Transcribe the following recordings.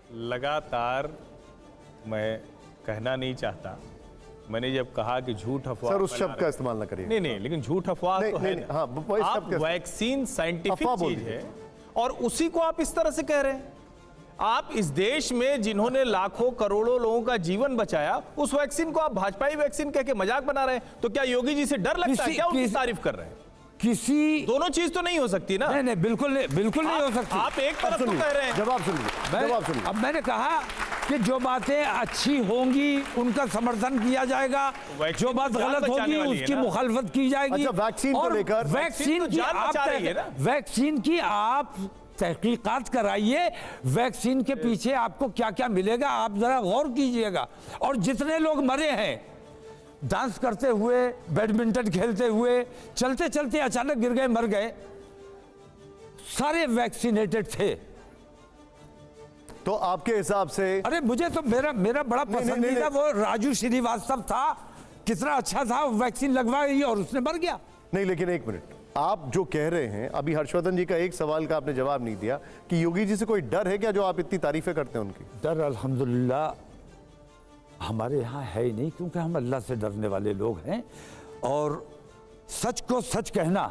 लगातार मैं कहना नहीं चाहता, मैंने जब कहा कि झूठ अफवाह, सर उस शब्द का इस्तेमाल ना करिए। नहीं, लेकिन झूठ अफवाह तो है ना। हाँ, वो इस आप शब्द का वैक्सीन साइंटिफिक अफवाह बोल चीज दीजिए। है और उसी को आप इस तरह से कह रहे हैं। आप इस देश में जिन्होंने लाखों करोड़ों लोगों का जीवन बचाया, उस वैक्सीन को आप भाजपाई वैक्सीन कह के मजाक बना रहे हैं। तो क्या योगी जी से डर लगता है क्या उनकी तारीफ कर रहे हैं? किसी दोनों चीज तो नहीं हो सकती ना। नहीं, बिल्कुल नहीं हो सकती। आप एक तरफ तो कह रहे हैं। जवाब सुनिए। अब मैंने कहा कि जो बातें अच्छी होंगी उनका समर्थन किया जाएगा, जो बात गलत होगी उसकी मुखालफत की जाएगी। अच्छा, वैक्सीन को लेकर वैक्सीन की आप तहकीकात कराइए, वैक्सीन के पीछे आपको क्या क्या मिलेगा आप जरा गौर कीजिएगा। और जितने लोग मरे हैं डांस करते हुए, बैडमिंटन खेलते हुए, चलते चलते अचानक गिर गए, मर गए, सारे वैक्सीनेटेड थे। तो आपके हिसाब से अरे मुझे तो मेरा बड़ा पसंदीदा वो राजू श्रीवास्तव था, कितना अच्छा था, वैक्सीन लगवाई और उसने मर गया। नहीं, लेकिन एक मिनट, आप जो कह रहे हैं अभी हर्षवर्धन जी का एक सवाल का आपने जवाब नहीं दिया कि योगी जी से कोई डर है क्या, जो आप इतनी तारीफें करते हैं उनकी? डर अल्हम्दुलिल्लाह हमारे यहाँ है ही नहीं, क्योंकि हम अल्लाह से डरने वाले लोग हैं और सच को सच कहना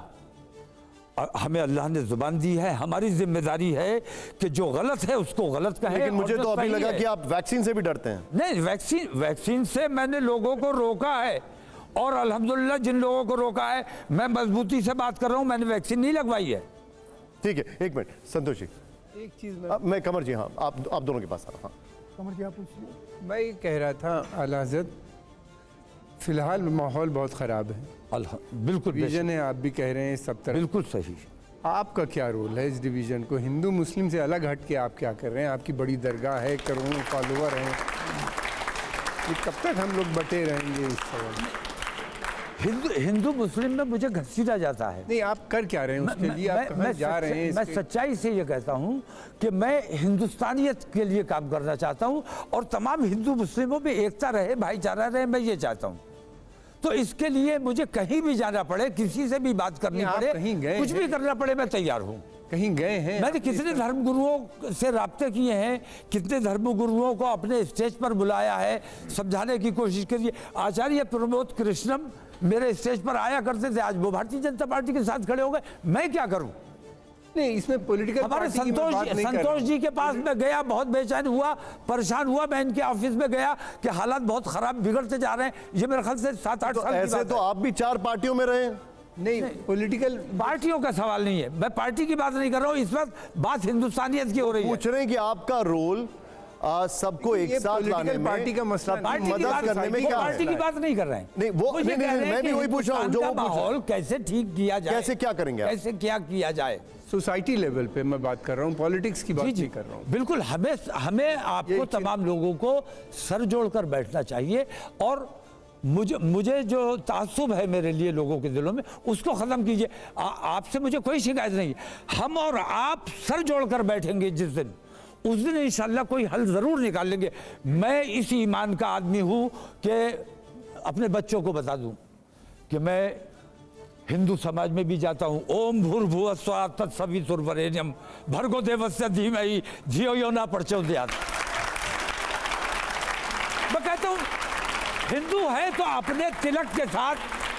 हमें अल्लाह ने जुबान दी है। हमारी जिम्मेदारी है कि जो गलत है उसको गलत कहें। लेकिन मुझे तो अभी लगा कि आप वैक्सीन से भी डरते हैं। नहीं, वैक्सीन से मैंने लोगों को रोका है और अल्हम्दुलिल्लाह जिन लोगों को रोका है, मैं मजबूती से बात कर रहा हूं, मैंने वैक्सीन नहीं लगवाई है। ठीक है, एक मिनट संतोष जी, एक चीज़ मैं कमर जी, हाँ आप दोनों के पास आ रहा हूँ। कमर जी आप पूछिए। मैं ये कह रहा था आला हज़रत, फिलहाल माहौल बहुत ख़राब है। बिल्कुल डिवीज़न है, आप भी कह रहे हैं सब तरफ। बिल्कुल सही। आपका क्या रोल है इस डिवीज़न को, हिंदू मुस्लिम से अलग हट के आप क्या कर रहे हैं? आपकी बड़ी दरगाह है, करोड़ों फॉलोअर हैं, ये कब तक हम लोग बटे रहेंगे इस सवाल में? हिंदू मुस्लिम में मुझे घसीटा जाता है। नहीं, आप कर क्या रहे हैं उसके लिए? आप कहाँ जा रहे हैं? मैं सच्चाई से ये कहता हूँ कि मैं हिंदुस्तानियत के लिए काम करना चाहता हूँ और तमाम हिंदू मुस्लिमों में एकता रहे, भाईचारा रहे, मैं ये चाहता हूँ। तो इसके लिए मुझे कहीं भी जाना पड़े, किसी से भी बात करनी पड़े, कुछ भी करना पड़े, मैं तैयार हूँ। कहीं गए हैं? मैंने कितने धर्मगुरुओं से राब्ते किए हैं, कितने धर्मगुरुओं को अपने स्टेज पर बुलाया है, समझाने की कोशिश करिए। आचार्य प्रमोद कृष्णम मेरे स्टेज पर आया करते थे, आज वो भारतीय जनता पार्टी के साथ खड़े हो गए, मैं क्या करूं? नहीं, इसमें पॉलिटिकल हमारे संतोष जी के पास में गया, बहुत बेचैन हुआ, परेशान हुआ। मैं इनके ऑफिस में गया कि हालात बहुत खराब बिगड़ते जा रहे हैं। ये मेरे ख्याल से 7-8 साल ऐसे तो आप भी 4 पार्टियों में रहे। नहीं, पॉलिटिकल पार्टियों का सवाल नहीं है, मैं पार्टी की बात नहीं कर रहा हूँ, इस वक्त बात हिंदुस्तानियत की हो रही है। पूछ रहे हैं कि आपका रोल सबको एक साथ लाने में, पार्टी का मसला, मदद करने में क्या है? पार्टी की बात नहीं कर रहे हैं। नहीं, वो नहीं, मैं भी वही पूछ रहा हूँ जो वो माहौल कैसे ठीक किया जाए, कैसे क्या करेंगे आप? कैसे क्या किया जाए, सोसाइटी लेवल पे मैं बात कर रहा हूँ, पॉलिटिक्स की बात नहीं कर रहा हूँ। बिल्कुल, हमें आपको तमाम लोगों को सर जोड़कर बैठना चाहिए और मुझे जो तासुब है मेरे लिए लोगों के दिलों में, उसको ख़त्म कीजिए। आपसे मुझे कोई शिकायत नहीं है। हम और आप सर जोड़कर बैठेंगे जिस दिन, उस दिन इंशाल्लाह कोई हल ज़रूर निकाल लेंगे। मैं इस ईमान का आदमी हूँ कि अपने बच्चों को बता दूँ कि मैं हिंदू समाज में भी जाता हूँ। ओम भूर्भुवः स्वः तत्सवितुर्वरेण्यम भर्गो देवस्य धीमहि धियो यो न प्रचोदयात्। मैं कहता हूँ हिंदू है तो अपने तिलक के साथ,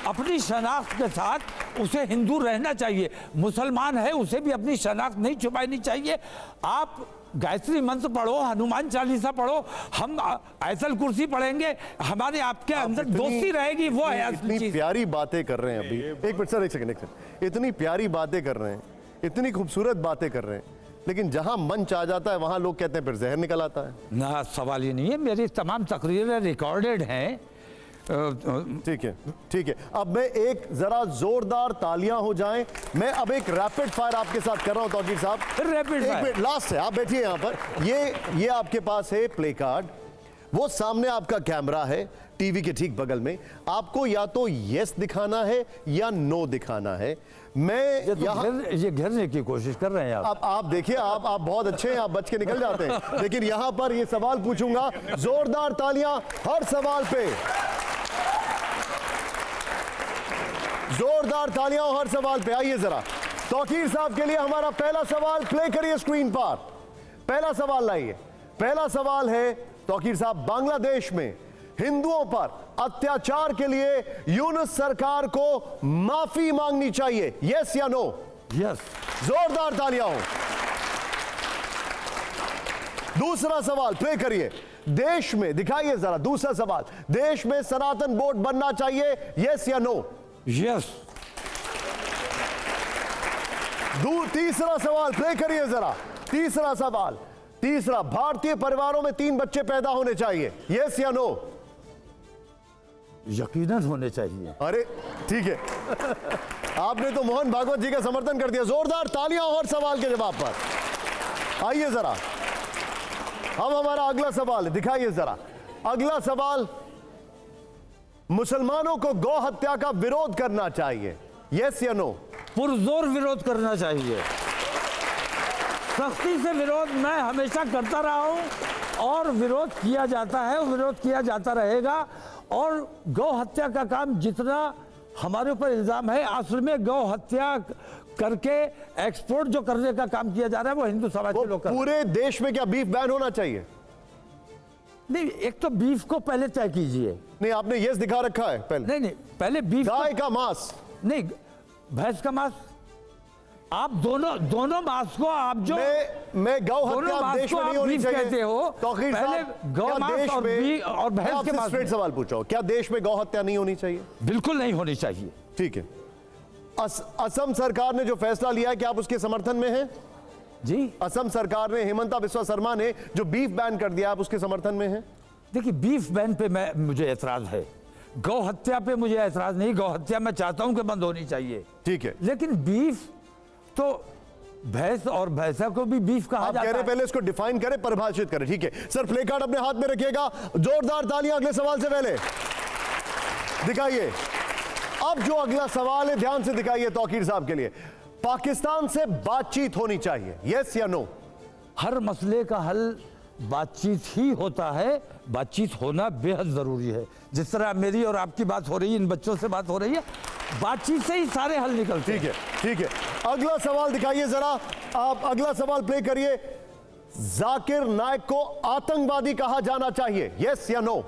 अपनी शनाख्त के साथ उसे हिंदू रहना चाहिए। मुसलमान है, उसे भी अपनी शनाख्त नहीं छुपानी चाहिए। आप गायत्री मंत्र पढ़ो, हनुमान चालीसा पढ़ो, हम आयतल कुर्सी पढ़ेंगे, हमारे आपके अंदर दोस्ती रहेगी। वो है इतनी प्यारी बातें कर रहे हैं अभी। एक मिनट सर, एक सेकंड। इतनी प्यारी बातें कर रहे हैं, इतनी खूबसूरत बातें कर रहे हैं, लेकिन जहां मंच आ जाता है वहां लोग कहते हैं फिर जहर निकल आता है ना। सवाल ये नहीं है, मेरी तमाम तकरीरें रिकॉर्डेड हैं। ठीक है। अब मैं एक जरा जोरदार तालियां हो जाएं। मैं अब एक रैपिड फायर आपके साथ कर रहा हूं तौकीर साहब। रैपिड फायर लास्ट है, आप बैठिए यहां पर। ये आपके पास है प्ले कार्ड, वो सामने आपका कैमरा है टीवी के ठीक बगल में। आपको या तो यस दिखाना है या नो दिखाना है। मैं ये घेरने की कोशिश कर रहे हैं आप देखिए, आप बहुत अच्छे हैं, आप बच के निकल जाते हैं। लेकिन यहां पर ये सवाल पूछूंगा, जोरदार तालियां हर सवाल पे, जोरदार तालियां हर सवाल पे। आइए जरा तौकीर साहब के लिए हमारा पहला सवाल प्ले करिए स्क्रीन पर। पहला सवाल लाइए। पहला सवाल है तौकीर साहब, बांग्लादेश में हिंदुओं पर अत्याचार के लिए यूनुस सरकार को माफी मांगनी चाहिए, यस या नो? यस। जोरदार तालियां हो। दूसरा सवाल प्ले करिए। देश में, दिखाइए जरा दूसरा सवाल, देश में सनातन बोर्ड बनना चाहिए, यस या नो? यस। तीसरा सवाल प्ले करिए जरा। तीसरा सवाल, तीसरा, भारतीय परिवारों में 3 बच्चे पैदा होने चाहिए, यस या नो? यकीनन होने चाहिए। अरे ठीक है, आपने तो मोहन भागवत जी का समर्थन कर दिया। जोरदार तालियां और सवाल के जवाब पर। आइए जरा, अब हमारा अगला सवाल है, दिखाइए जरा। अगला सवाल, मुसलमानों को गौ हत्या का विरोध करना चाहिए, यस या नो? पुरजोर विरोध करना चाहिए, सख्ती से विरोध मैं हमेशा करता रहा हूं और विरोध किया जाता है, विरोध किया जाता रहेगा। और गौ हत्या का काम जितना हमारे ऊपर इल्जाम है, असल में गौ हत्या करके एक्सपोर्ट जो करने का काम किया जा रहा है वो हिंदू समाज के लोग कर रहे हैं। पूरे देश में क्या बीफ बैन होना चाहिए? नहीं, एक तो बीफ को पहले तय कीजिए। नहीं, आपने यस दिखा रखा है पहले। नहीं, पहले बीफ, गाय का मांस, नहीं भैंस का मांस, आप दोनों मांस को आप जो मैं गौ दोनों हत्या मांस देश को में नहीं आप होनी बीफ चाहिए कहते हो, तौकीर पहले साहब, गौ क्या मांस देश और में, और भैंस मैं के आपसे मांस स्ट्रेट सवाल पूछ रहा हूं, क्या देश में गौ हत्या नहीं होनी चाहिए? बिल्कुल नहीं होनी चाहिए। ठीक है। असम सरकार ने जो फैसला लिया है, क्या आप उसके समर्थन में हैं? जी, असम सरकार ने, हिमंता बिस्वा शर्मा ने जो बीफ बैन कर दिया, आप उसके समर्थन में हैं? देखिए, बीफ बैन पे मुझे ऐतराज है, गौ हत्या पे मुझे ऐतराज नहीं। गौ हत्या मैं चाहता हूं कि बंद होनी चाहिए, ठीक है। लेकिन बीफ तो भैंस और भैंसा को भी बीफ कहा आप जाता कह रहे है। पहले इसको डिफाइन करें, परिभाषित करें, ठीक है। सर, प्ले कार्ड अपने हाथ में रखिएगा। जोरदार तालियां अगले सवाल से पहले दिखाइए। अब जो अगला सवाल है, ध्यान से दिखाइए तौकीर साहब के लिए। पाकिस्तान से बातचीत होनी चाहिए, यस या नो? हर मसले का हल बातचीत ही होता है, बातचीत होना बेहद जरूरी है। जिस तरह मेरी और आपकी बात हो रही है, इन बच्चों से बात हो रही है, बातचीत से ही सारे हल निकलते हैं। ठीक है, ठीक है। अगला सवाल दिखाइए जरा, आप अगला सवाल प्ले करिए। जाकिर नाइक को आतंकवादी कहा जाना चाहिए, यस या नो?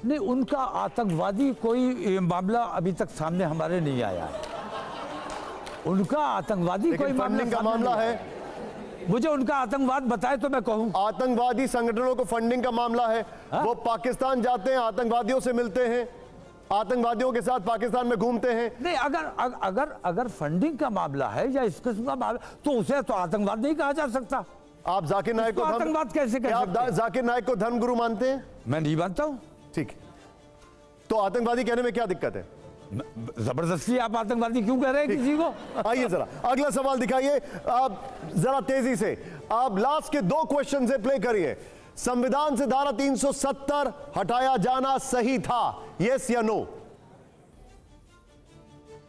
नहीं, उनका आतंकवादी कोई मामला अभी तक सामने हमारे नहीं आया है। उनका आतंकवादी कोई लेकिन फंडिंग का मामला है, मुझे उनका आतंकवाद बताए तो मैं कहूं। आतंकवादी संगठनों को फंडिंग का मामला है। वो पाकिस्तान जाते हैं, आतंकवादियों से मिलते हैं, आतंकवादियों के साथ पाकिस्तान में घूमते हैं। नहीं, अगर फंडिंग का मामला है या इस किस्म का मामला, तो उसे तो आतंकवाद नहीं कहा जा सकता। आप जाकिर नाइक को आतंकवाद कैसे कह क्या आप सकते हैं? जाकिर नाइक को धर्मगुरु मानते हैं? मैं नहीं मानता हूं। ठीक, तो आतंकवादी कहने में क्या दिक्कत है? जबरदस्ती आप आतंकवादी क्यों कह रहे हैं किसी को? आइए जरा अगला सवाल दिखाइए, आप जरा तेजी से। आप लास्ट के 2 क्वेश्चन से प्ले करिए। संविधान से धारा 370 हटाया जाना सही था, यस या नो?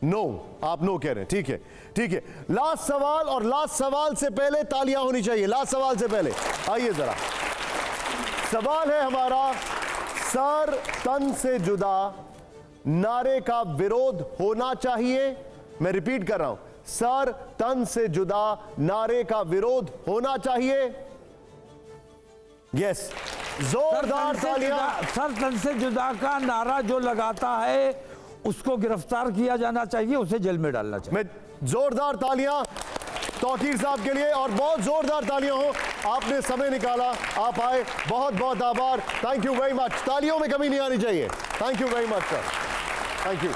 नो, आप नो कह रहे हैं, ठीक है, ठीक है। लास्ट सवाल, और लास्ट सवाल से पहले तालियां होनी चाहिए। लास्ट सवाल से पहले आइए जरा, सवाल है हमारा, सर तन से जुदा नारे का विरोध होना चाहिए। मैं रिपीट कर रहा हूं, सर तन से जुदा नारे का विरोध होना चाहिए, यस? जोरदार तालियां। सर तन से जुदा का नारा जो लगाता है उसको गिरफ्तार किया जाना चाहिए, उसे जेल में डालना चाहिए। मैं जोरदार तालियां तौकीर साहब के लिए, और बहुत जोरदार तालियां हो, आपने समय निकाला, आप आए, बहुत बहुत आभार। Thank you very much. तालियों में कमी नहीं आनी चाहिए। Thank you very much sir, thank you.